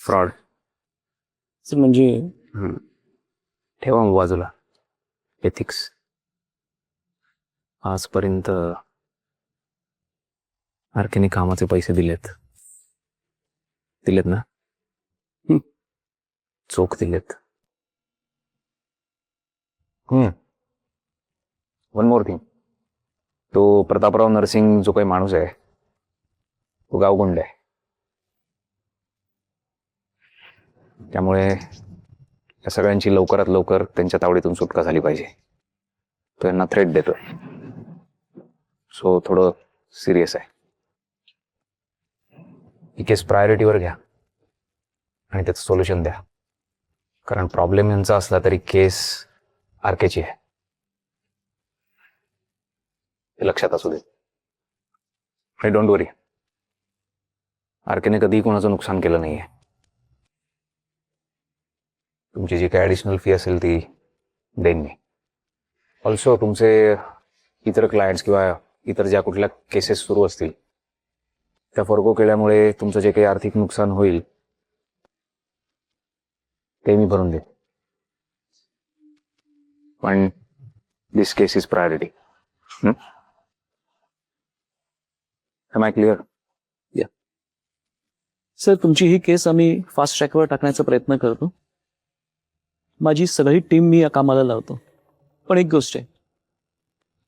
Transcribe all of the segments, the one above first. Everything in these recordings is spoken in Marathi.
फ्रॉड म्हणजे ठेवा मग बाजूला एथिक्स. आजपर्यंत आरकेने कामाचे पैसे दिलेत ना? चोख दिलेत. वन मोर थिंग, तो प्रतापराव नरसिंग जो काही माणूस आहे तो गावगुंड आहे. त्यामुळे या सगळ्यांची लवकरात लवकर त्यांच्या तावडीतून सुटका झाली पाहिजे. तो यांना थ्रेट देतो. सो थोडं सिरियस आहे. ही केस प्रायोरिटीवर घ्या आणि त्याचं सोल्युशन द्या. कारण प्रॉब्लेम यांचा असला तरी केस आरकेची आहे हे लक्षात असू दे. आणि डोंट वरी, आरकेने कधीही कोणाचं नुकसान केलं नाहीये. तुमची जी काही ॲडिशनल फी असेल ती देईन मी. ऑल्सो तुमचे इतर क्लायंट्स किंवा इतर ज्या कुठल्या केसेस सुरू असतील त्या फॉरगो केल्यामुळे तुमचं जे काही आर्थिक नुकसान होईल ते मी भरून देईन. पण this case is priority. Am I clear? Sir, तुमची ही केस आम्ही फास्ट ट्रॅकवर टाकण्याचा प्रयत्न करतो. माझी सगळी टीम मी या कामाला लावतो. पण एक गोष्ट आहे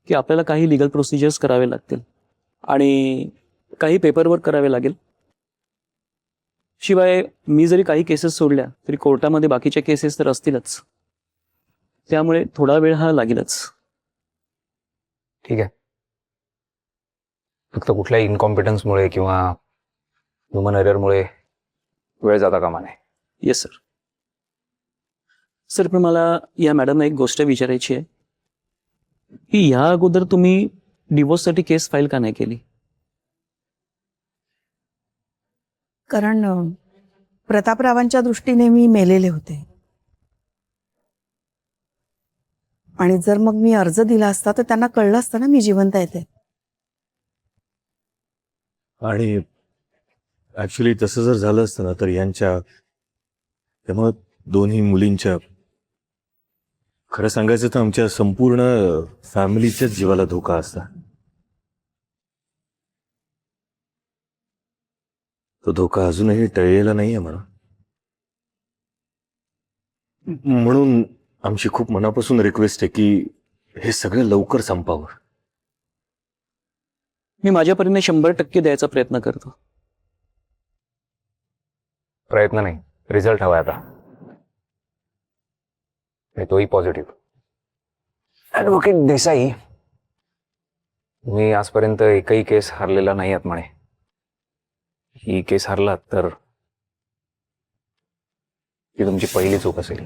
की आपल्याला काही लिगल प्रोसिजर्स करावे लागतील आणि काही पेपरवर्क करावे लागेल. शिवाय मी जरी काही केसेस सोडल्या तरी कोर्टामध्ये बाकीच्या केसेस तर असतीलच. त्यामुळे थोडा वेळ हा लागेलच. ठीक आहे. फक्त कुठल्या इनकॉम्पिटन्समुळे किंवा ह्युमन एररमुळे वेळ जाता कामा नये. Yes sir. सर, पण मला या मॅडमना एक गोष्ट विचारायची आहे की ह्या अगोदर तुम्ही डिवोर्ससाठी केस फाईल का नाही केली? कारण प्रतापरावांच्या दृष्टीने मी मेलेले होते आणि जर मग मी अर्ज दिला असता तर त्यांना कळलं असतं ना मी जिवंत येते. आणि ऍक्च्युली तसं जर झालं असतं ना तर यांच्या त्यामुळे दोन्ही मुलींच्या खरं सांगायचं तर आमच्या संपूर्ण फॅमिलीच्याच जीवाला धोका असता. तो धोका अजूनही टळलेला नाहीये म्हणा. म्हणून आमची खूप मनापासून रिक्वेस्ट आहे की हे सगळं लवकर संपावं. मी माझ्या परीने 100% द्यायचा प्रयत्न करतो. प्रयत्न नाही, रिझल्ट हवाय आता. आणि तोही पॉझिटिव्ह. ॲडव्होकेट देसाई, तुम्ही आजपर्यंत एकही केस हारलेला नाही आहात म्हणे. ही केस हारलात तर ती तुमची पहिली चूक असेल.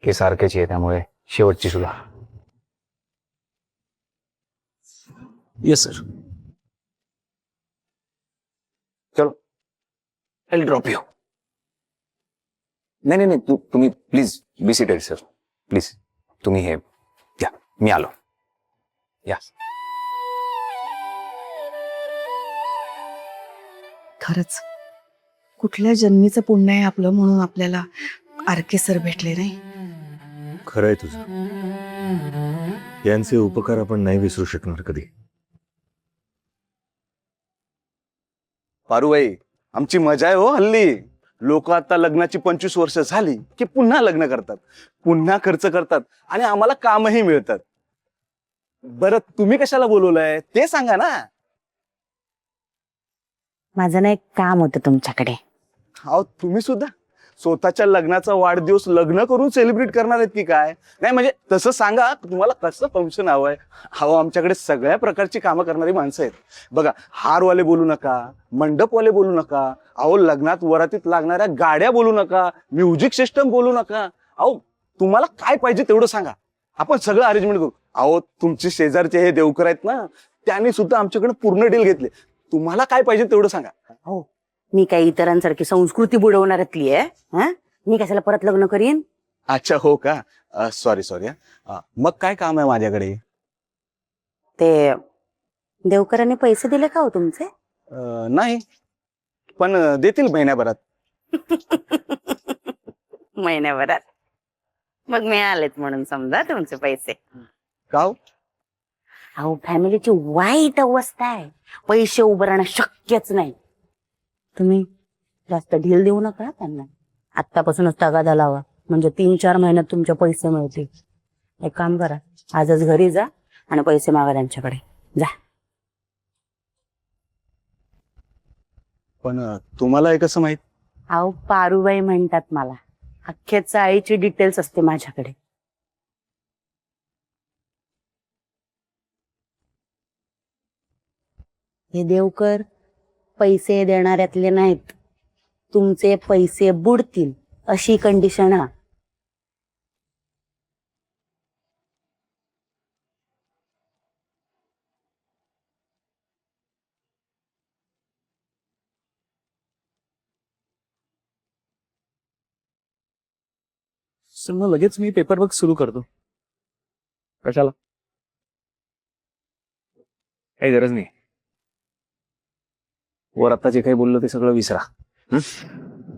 केस आरकेची आहे त्यामुळे शेवटची सुद्धा. Yes sir. चलो, आय ड्रॉप यू. नाही नाही नाही, तुम्ही please be seated sir. Please तुम्ही हे या, मी आलो. या. खरंच कुठल्या जन्मीचं पुण्य आहे आपलं म्हणून आपल्याला आरके सर भेटले नाही. खरंय तुझं. यांचे उपकार आपण नाही विसरू शकणार कधी. पारूबाई, आमची मजा आहे हो हल्ली. लोक आता लग्नाची 25 वर्ष झाली की पुन्हा लग्न करतात, पुन्हा खर्च करतात आणि आम्हाला कामही मिळतात. बरं, तुम्ही कशाला बोलवलंय ते सांगा ना. माझं ना एक काम होतं तुमच्याकडे. अहो, तुम्ही सुद्धा स्वतःच्या लग्नाचा वाढदिवस लग्न करून सेलिब्रेट करणार आहेत की काय? नाही म्हणजे तसं सांगा, तुम्हाला कसं फंक्शन हवंय. अहो, आमच्याकडे सगळ्या प्रकारची कामं करणारी माणसं आहेत. बघा, हारवाले बोलू नका, मंडपवाले बोलू नका, अहो लग्नात वरातीत लागणाऱ्या गाड्या बोलू नका, म्युझिक सिस्टम बोलू नका. अहो, तुम्हाला काय पाहिजे तेवढं सांगा, आपण सगळं अरेंजमेंट करू. अहो, तुमचे शेजारचे हे देवकर आहेत ना, त्यांनी सुद्धा आमच्याकडे पूर्ण डील घेतले. तुम्हाला काय पाहिजे तेवढं सांगा. हो, मी काही इतरांसारखी संस्कृती बुडवणाऱ्यातली आहे. मी कशाला परत लग्न करीन? अच्छा, हो का? Sorry sorry. मग काय काम आहे माझ्याकडे? ते देवकरांनी पैसे दिले का हो तुमचे? नाही, पण देतील महिन्याभरात. महिन्याभरात मग मिळालेत म्हणून समजा तुमचे पैसे. का हो? अहो फॅमिलीची वाईट अवस्था आहे, पैसे उभारणं शक्यच नाही. तुम्ही जास्त ढील देऊ नका त्यांना, आत्तापासूनच तगादा लावा, म्हणजे 3-4 महिन्यात तुमचे पैसे मिळतील. एक काम करा, आजच घरी जा आणि पैसे मागा त्यांच्याकडे जा. पण तुम्हाला हे कसं माहित? अहो पारुबाई म्हणतात मला, अख्ख्या चाळीची डिटेल्स असते माझ्याकडे. हे देवकर पैसे देणाऱ्यातले नाहीत, तुमचे पैसे बुडतील अशी कंडिशन हा. सर मग लगेच मी पेपरवर्क सुरू करतो. कशाला? काही गरज नाही. वर आता जे काही बोललो ते सगळं विसरा.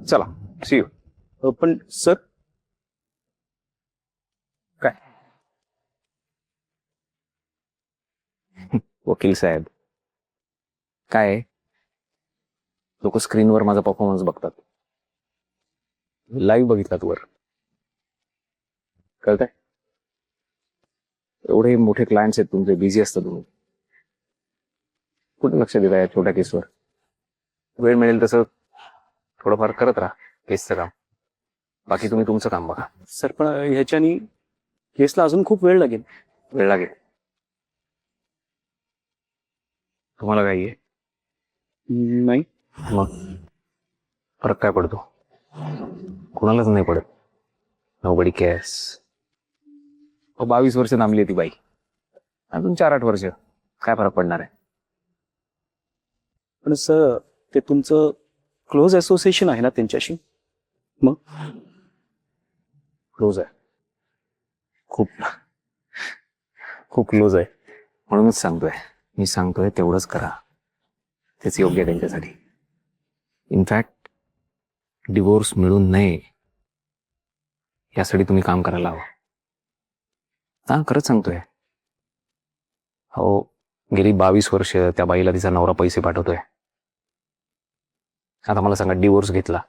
चला, सी यू. पण सर, काय? वकील साहेब, काय लोक स्क्रीनवर माझा परफॉर्मन्स बघतात, लाईव्ह बघितलात वर, कळतंय? एवढे मोठे क्लायंट्स आहेत तुमचे, बिझी असतात तुम्ही, कुठे लक्ष देता या छोट्या केसवर? वेळ मिळेल तसं थोडंफार करत राहा केसचं काम, बाकी तुम्ही तुमचं काम बघा. सर पण ह्याच्यानी केसला अजून खूप वेळ लागेल. वेळ लागेल. तुम्हाला काही आहे? नाही. मग फरक काय पडतो? कुणालाच नाही पडत. Nobody CARES. 22 वर्ष थांबली आहे ती बाई, अजून 4-8 वर्ष काय फरक पडणार आहे? पण सर ते तुमचं क्लोज असोसिएशन आहे ना त्यांच्याशी, मग क्लोज आहे, खूप खूप क्लोज आहे. म्हणूनच सांगतोय, मी सांगतोय तेवढंच करा, तेच योग्य आहे त्यांच्यासाठी. इनफॅक्ट डिवोर्स मिळून नये यासाठी तुम्ही काम करायला हवं. हा, खरंच सांगतोय. हो, गेली 22 वर्ष त्या बाईला तिचा नवरा पैसे पाठवतोय. आता मला सांगा, डिवोर्स घेतला,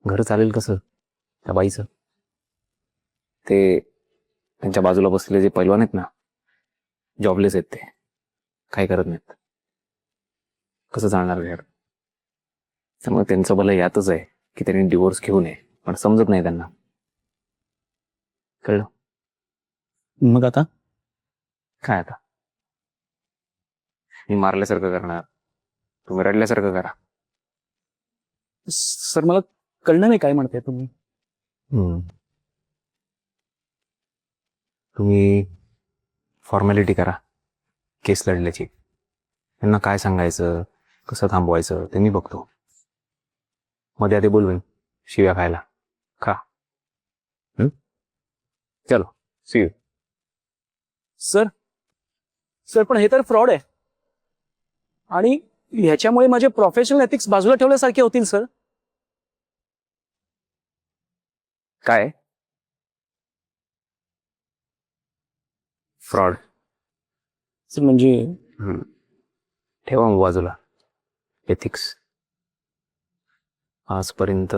घर चालेल कसं त्या बाईचं? ते त्यांच्या बाजूला बसलेले जे पैलवान आहेत ना, जॉबलेस आहेत, ते काही करत नाहीत, कसं चालणार घर? त्यामुळे त्यांचं भलं यातच आहे की त्यांनी डिवोर्स घेऊ नये, पण समजत नाही त्यांना. कळलं? मग आता काय आता? मी मारल्यासारखं करणार, तुम्ही रडल्यासारखं करा. सर मला कळलं नाही काय म्हणताय तुम्ही. तुम्ही फॉर्मॅलिटी करा केस लढल्याची. त्यांना काय सांगायचं, कसं थांबवायचं ते मी बघतो. मध्ये आधी बोलवेन शिव्या खायला. खा. चलो, सी यू. सर सर पण हे तर फ्रॉड आहे, आणि ह्याच्यामुळे माझे प्रोफेशनल एथिक्स बाजूला ठेवल्यासारखे होतील सर. काय फ्रॉड? म्हणजे ठेवा मग बाजूला एथिक्स. आजपर्यंत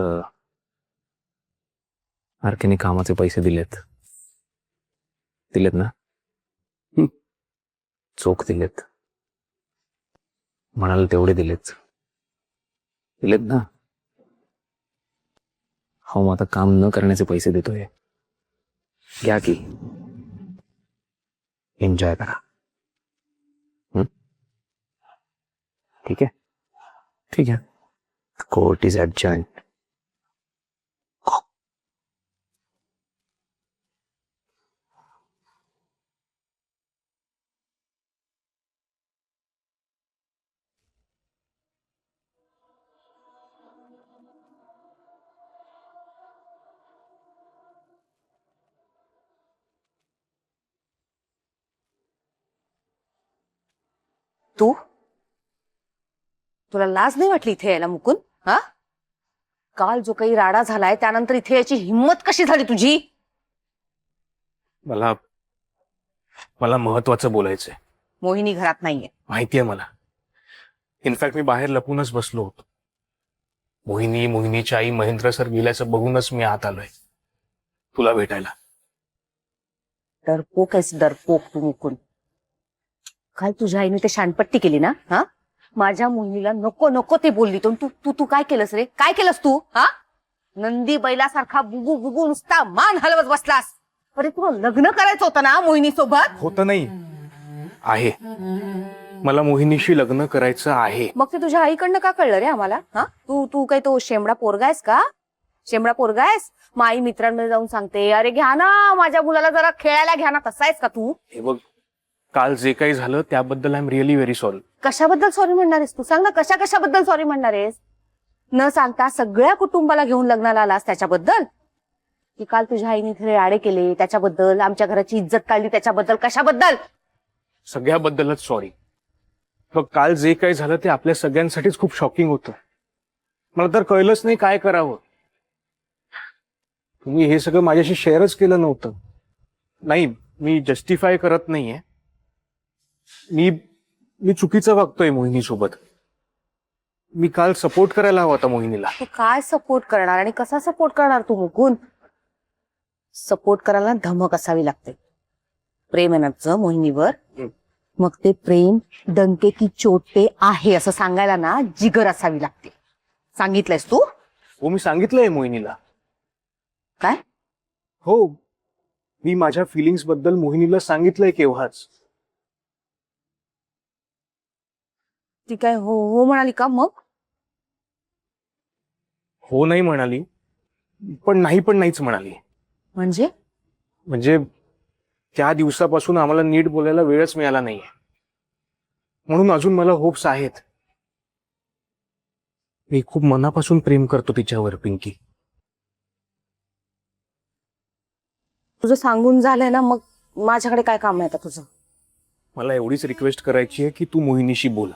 आरकेने कामाचे पैसे दिलेत ना? चोख दिलेत, म्हणाल तेवढे दिलेत ना? हो, मग आता काम न करण्याचे पैसे देतोय, घ्या की, एन्जॉय करा. ठीक आहे, ठीक आहे. Court is ॲडजॉइंट. तू तुला लाज नाही वाटली इथे यायला मुकुंद? हा, काल जो काही राडा झालाय त्यानंतर इथे यायची हिंमत कशी झाली तुझी? मला मला महत्वाचं बोलायचंय. मोहिनी घरात नाहीये. माहितीये मला. इनफॅक्ट मी बाहेर लपूनच बसलो होतो. मोहिनीची आई महेंद्र सर गेल्याचं बघूनच मी आत आलोय तुला भेटायला. डरपोक आहेस, डरपोक तू मुकुंद. काल तुझ्या आईने ते शानपट्टी केली ना? हा, माझ्या मोहिनीला नको नको ते बोलली. तू तू तू काय केलंस रे? काय केलंस तू? हा, नंदी बैलासारखा बुगू बुगू नुसता मान हलवत बसलास. अरे तुला लग्न करायचं होतं ना मोहिनी सोबत? होतं नाही आहे. मला मोहिनीशी लग्न करायचं आहे. मग ते तुझ्या आईकडनं का कळलं रे आम्हाला? हा, तू तू काय तो शेमडा पोरगा आहेस का? शेमडा पोरगा आहेस? मग आई मित्रांमध्ये जाऊन सांगते, अरे घ्या ना माझ्या मुलाला जरा खेळायला घ्या ना. तसा आहेस का तू? हे बघ, काल जे काही झालं त्याबद्दल I am really very sorry. कशाबद्दल सॉरी म्हणणार आहेस तू? सांग ना, कशाबद्दल सॉरी म्हणणार आहेस? न सांगता सगळ्या कुटुंबाला घेऊन लग्नाला आलास त्याच्याबद्दल? की काल तुझ्या आईने इथे राडे केले त्याच्याबद्दल, आमच्या घराची इज्जत काढली त्याच्याबद्दल, कशाबद्दल? सगळ्याबद्दलच सॉरी. बघ, काल जे काही झालं ते आपल्या सगळ्यांसाठीच खूप शॉकिंग होतं. मला तर कळलंच नाही काय करावं. तुम्ही हे सगळं माझ्याशी शेअरच केलं नव्हतं. नाही, मी जस्टिफाय करत नाहीये. मी चुकीचं वागतोय मोहिनीसोबत. मी काल सपोर्ट करायला हवा होता मोहिनीला. तू काय सपोर्ट करणार आणि कसा सपोर्ट करणार तू मुकुंद? सपोर्ट करायला धमक असावी लागते. प्रेम आहे ना तुझं मोहिनीवर, मग ते प्रेम डंके की चोटे आहे असं सांगायला ना जिगर असावी लागते. सांगितलंयस तू? हो, मी सांगितलंय मोहिनीला. काय? हो, मी माझ्या फिलिंग्स बद्दल मोहिनीला सांगितलंय केव्हाच. ती काय हो हो म्हणाली का मग? हो नाही म्हणाली, पण नाहीच म्हणाली. म्हणजे त्या दिवसापासून आम्हाला नीट बोलायला वेळच मिळाला नाहीये. म्हणून अजून मला होप्स आहेत. मी खूप मनापासून प्रेम करतो तिच्यावर पिंकी. तुझं सांगून झालंय ना, मग माझ्याकडे काय काम आहे आता तुझं? मला एवढीच रिक्वेस्ट करायची आहे की तू मोहिनीशी बोल.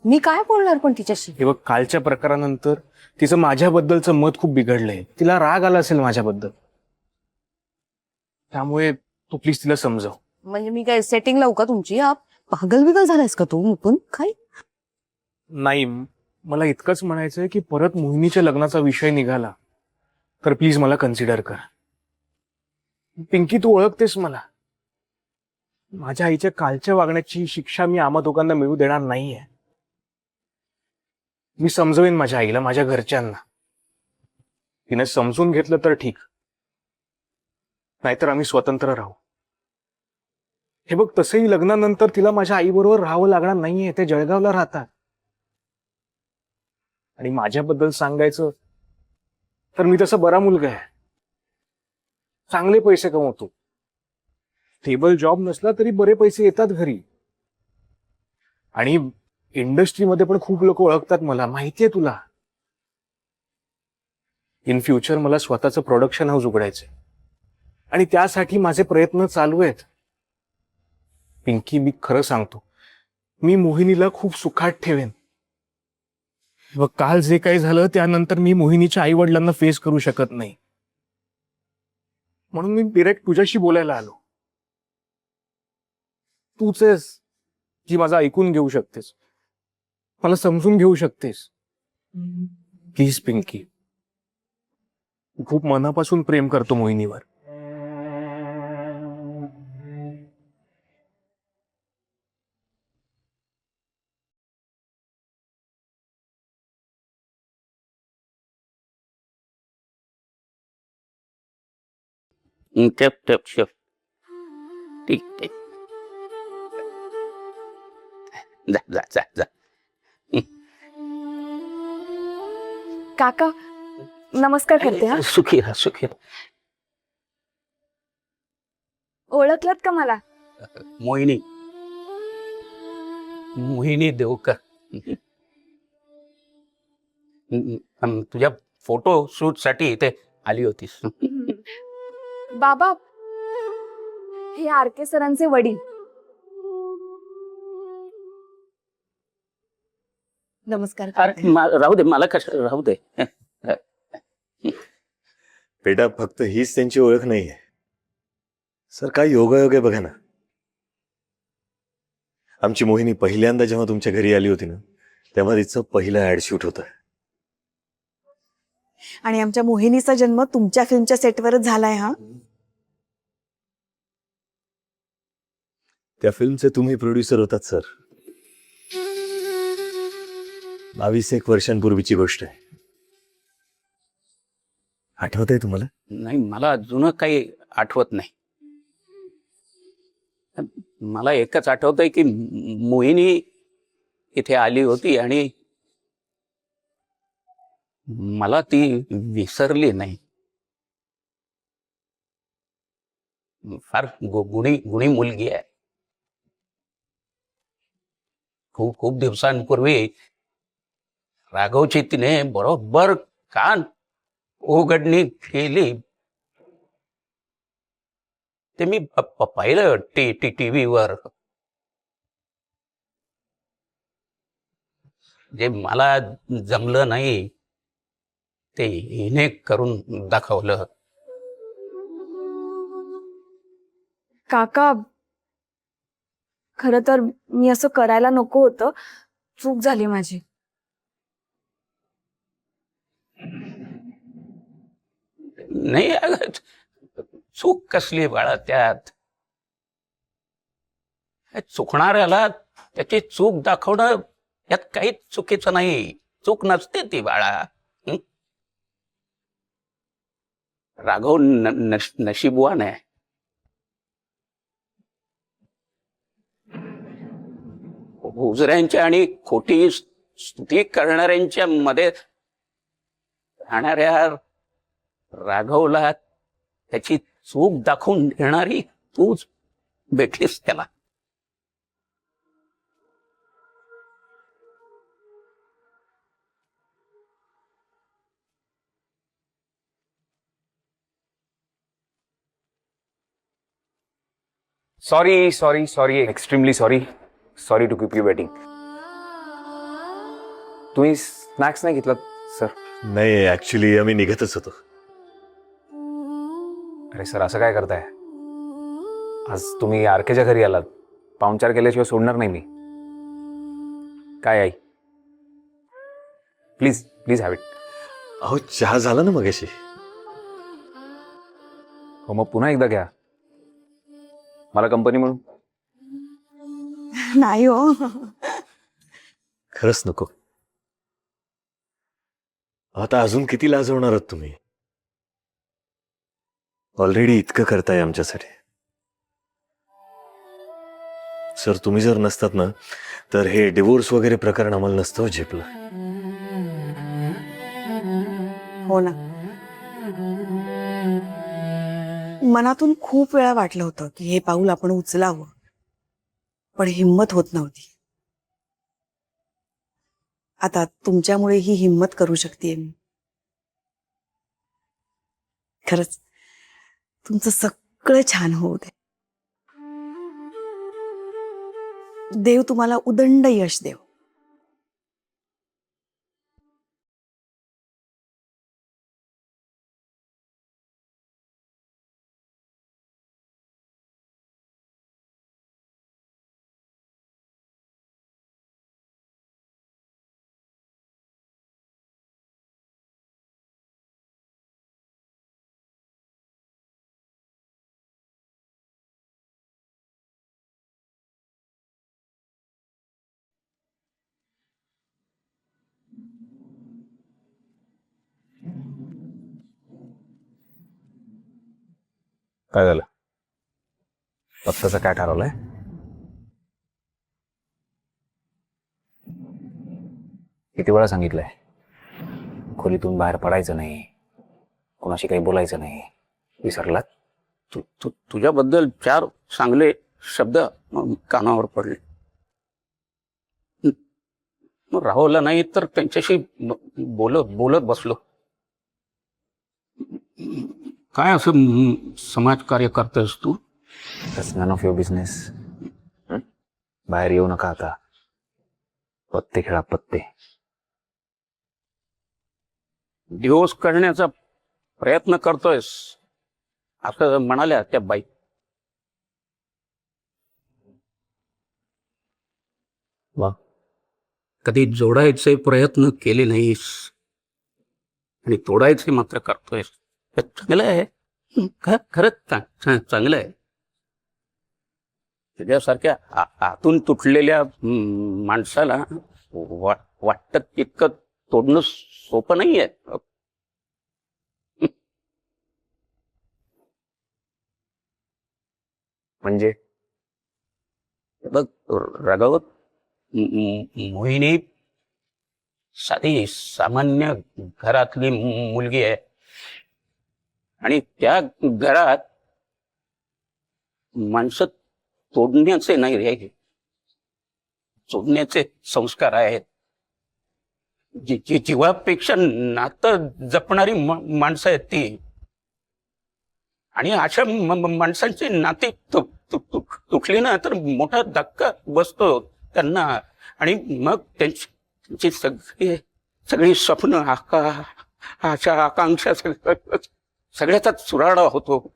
मी काय बोलणार पण तिच्याशी? हे बघ, कालच्या प्रकारानंतर तिचं माझ्याबद्दलचं मत खूप बिघडलंय. तिला राग आला असेल माझ्याबद्दल. त्यामुळे तू प्लीज तिला समजव. म्हणजे मी काय सेटिंग लावू का तुमची? पागल बिगल झालायस का तू मुकुंद? काय? नाही, मला इतकंच म्हणायचंय की परत मोहिनीच्या लग्नाचा विषय निघाला तर प्लीज मला कन्सिडर कर. पिंकी, तू ओळखतेस मला. माझ्या आईच्या कालच्या वागण्याची शिक्षा मी आम्हा दोघांना मिळू देणार नाहीये. मी समजवेन माझ्या आईला, माझ्या घरच्यांना. तिने समजून घेतलं तर ठीक, नाहीतर आम्ही स्वतंत्र राहू. हे बघ, तसंही लग्नानंतर तिला माझ्या आईबरोबर राहावं लागणार नाहीये. ते जळगावला राहतात. आणि माझ्याबद्दल सांगायचं तर मी तसा बरा मुलगा आहे. चांगले पैसे कमवतो. स्टेबल जॉब नसला तरी बरे पैसे येतात घरी. आणि इंडस्ट्रीमध्ये पण खूप लोक ओळखतात मला, माहितीये तुला. इन फ्युचर मला स्वतःचं प्रोडक्शन हाऊस उघडायचंय आणि त्यासाठी माझे प्रयत्न चालू आहेत. पिंकी, मी खरं सांगतो, मी मोहिनीला खूप सुखात ठेवेन. व काल जे काही झालं त्यानंतर मी मोहिनीच्या आई वडिलांना फेस करू शकत नाही. म्हणून मी डिरेक्ट तुझ्याशी बोलायला आलो. तूच आहेस जी माझं ऐकून घेऊ शकतेस, मला समजून घेऊ शकतेस. प्लीज पिंकी, खूप मनापासून प्रेम करतो मोहिनीवर. ठेव ठेव ठेव. ठीक ठीक. जा जा जा जा. काका नमस्कार करते. हा, सुखी राहा, सुखी राहा. ओळखलत का मला? मोहिनी, मोहिनी देवकर. तुझ्या फोटो शूट साठी इथे आली होतीस. बाबा, हे आरके सरांचे वडील. नमस्कार अरे करते. राहू दे, मला कसं राहू दे. बेटा फक्त हीच त्यांची ओळख नाहीये सर, काय योगायोग आहे बघा ना. आमची मोहिनी पहिल्यांदा जेव्हा तुमच्या घरी आली होती ना, तेव्हा तिचं पहिलं ऍड शूट होतं. आणि आमच्या मोहिनीचा जन्म तुमच्या फिल्मच्या सेटवरच झालाय हा. त्या फिल्मचे तुम्ही प्रोड्युसर होतात सर. 22 वर्षांपूर्वीची गोष्ट आहे. आठवत आहे तुम्हाला? नाही, मला जुनं काही आठवत नाही. मला एकच आठवतंय की मोहिनी इथे आली होती आणि मला ती विसरली नाही. फार गुणी गुणी मुलगी आहे. खूप खूप दिवसांपूर्वी राघवची तिने बरोबर कान उघडणी केली. ते मी पाहिलं टीव्हीवर. जे मला जमलं नाही ते हिने करून दाखवलं. काका, खरं तर मी असं करायला नको होतं. चूक झाली माझी. नाही अगं, चूक कसली बाळा त्यात. चुकणाऱ्याला त्याची चूक दाखवणं यात काहीच चुकीचं नाही. चूक नसते ती बाळा. हं? राघव नशीबवान आहे. उजऱ्यांच्या आणि खोटी स्तुती करणाऱ्यांच्या मध्ये राहणाऱ्या राघवला त्याची चूक दाखवून देणारी तूच भेटलीस त्याला. Sorry extremely sorry to keep you waiting. तुम्ही स्नॅक्स नाही घेतलात सर? नाही, ऍक्च्युली आम्ही निघतच होतो. अरे सर, असं काय करताय? आज तुम्ही आरकेच्या घरी आलात. पाहुणचार केल्याशिवाय सोडणार नाही मी. काय आई, प्लीज हॅव इट. अहो चहा झाला ना मगाशी. हो, मग पुन्हा एकदा घ्या. मला कंपनी म्हणून. नाही हो. खरंच नको. आता अजून किती लाजवणार आहात तुम्ही? ऑलरेडी इतकं करताय आमच्यासाठी. सर, तुम्ही जर नसतात ना, तर हे डिवोर्स वगैरे प्रकरण आम्हाला नसतं झेपलं. हो ना. मनातून खूप वेळा वाटलं होतं की हे पाऊल आपण उचलावं, पण हिम्मत होत नव्हती. आता तुमच्यामुळे ही हिम्मत करू शकते मी. खरंच तुमचं सगळं छान होऊ दे. देव तुम्हाला उदंड यश देव. काय झालं? पत्ताचं काय ठरवलंय? किती वेळा सांगितलंय खोलीतून बाहेर पडायचं नाही, कोणाशी काही बोलायचं नाही. विसरलात? तुझ्याबद्दल 4 चांगले शब्द कानावर पडले. मग राहुलला नाही तर त्यांच्याशी बोलत बसलो. काय असं समाजकार्य करतोस तू? That's none of your business. बाहेर येऊ नका आता. पत्ते खेळा, पत्ते. डिवोर्स करण्याचा प्रयत्न करतोयस असं म्हणाल्या त्या बाई. वा. कधी जोडायचे प्रयत्न केले नाहीस आणि तोडायचे मात्र करतोयस. हे चांगलं आहे. खरंच चांगलं आहे. तुझ्यासारख्या आतून तुटलेल्या माणसाला वाटतं तितकं तोडणं सोपं नाहीये. म्हणजे बघ राघवत, मोहिनी साधी सामान्य घरातली मुलगी आहे आणि त्या घरात माणसं तोडण्याचे नाही रे, जोडण्याचे संस्कार आहेत. जीवापेक्षा नातं जपणारी माणसं आहेत ती. आणि अशा माणसांची नाती तुटली ना तर मोठा धक्का बसतो त्यांना. आणि मग त्यांची सगळी स्वप्न, आशा, आकांक्षा सगळ्याचा चुराडा होतो.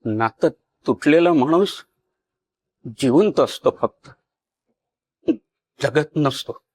नातं तुटलेला माणूस जिवंत असतो, फक्त जगत नसतो.